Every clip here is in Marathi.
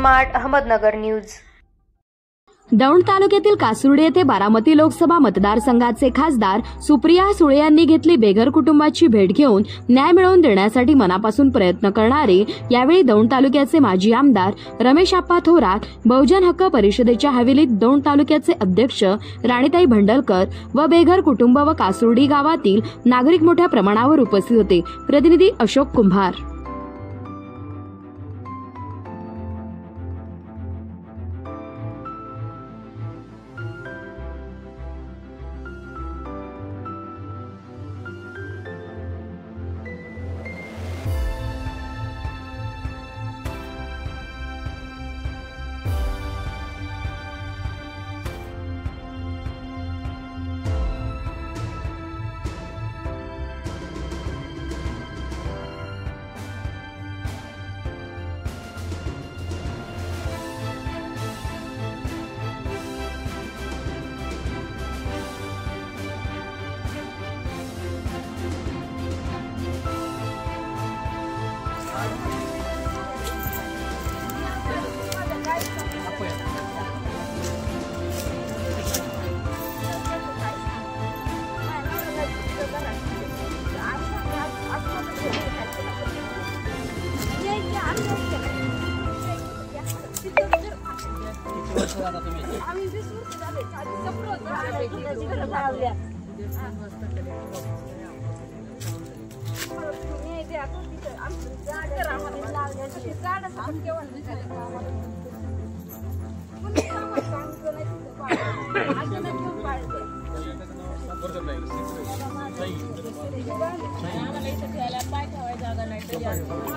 Smart Ahmednagar news. दौंड तालुक्यातील कासुर्डी येथे बारामती लोकसभा मतदारसंघाचे खासदार सुप्रिया सुळे यांनी घेतली बेघर कुटुंबाची भेट घेऊन न्याय मिळवून देण्यासाठी मनापासून प्रयत्न करणारे। यावेळी दौंड तालुक्याचे माजी आमदार रमेश आप्पा थोरात, बहुजन हक्क परिषदेच्या हवेलीत दौंड तालुक्याचे अध्यक्ष राणीताई भंडलकर व बेघर कुटुंब व कासुर्डी गावातील नागरिक मोठ्या प्रमाणावर उपस्थित होते। प्रतिनिधी अशोक कुंभार।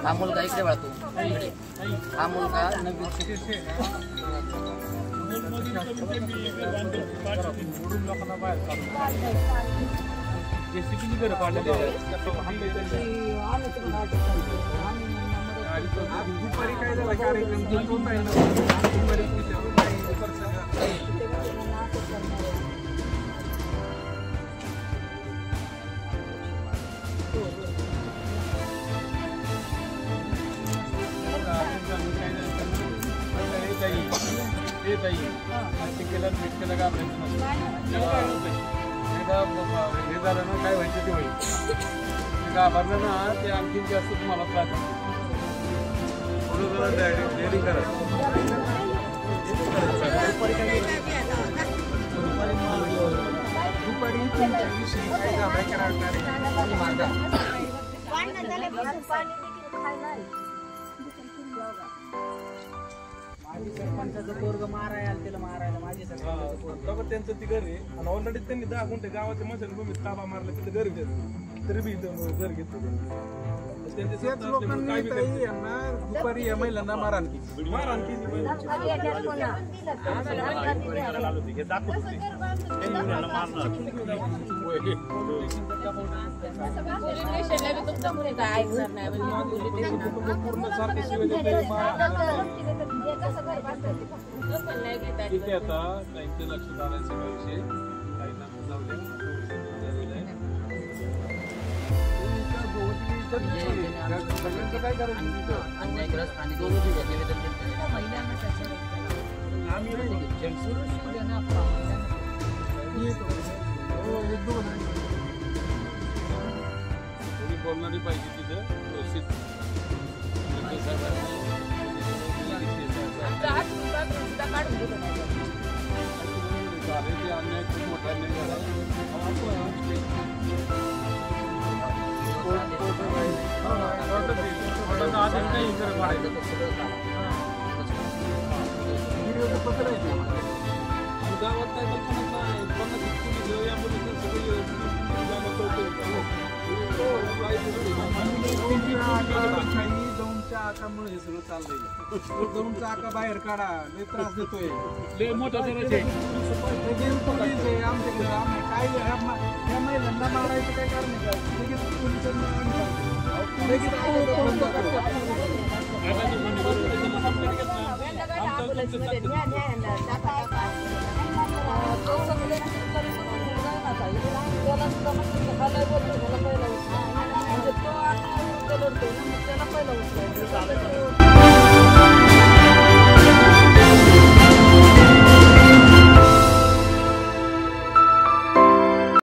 हा मुलगा इकडे वळतो, हा मुलगा काय व्हायचं ते होईल, घाबरलं ना ते आणखी जास्त तुम्हाला त्रास डेअरिंग करा। माझी सरपंचाचं पोरग मारायला त्याला मारायला माझी सरपंच त्यांचं ती घर आहे आणि ऑलरेडी त्यांनी 10 गुंठे गावाच्या मशानभूमीत ताबा मारला तिथे घर घेतलं तरी बी इथं घर घेतलं त्याच लोकांनी यांना दुपारी या महिलांना मारहाण केली पूर्ण सारखे तिथे आता त्यांचे लक्ष घालायचे विषय सगळ्यांचं काय करायचं अन्यायग्रस्त आणि दोन निवेदन बोलणारी पाहिजे तिथं व्यवस्थित अन्याय खूप मोठा अन्याय गावात काय कल्पना दौंडच्या आकामुळे हे सगळं चाललंय। दौंडचा आका बाहेर काढा, लय त्रास देतोय, लय मोठा आमच्याकडे आम्ही काय या महिलांना मारायचं काय कारण आहे का? लगेच पोलिसांना पहिला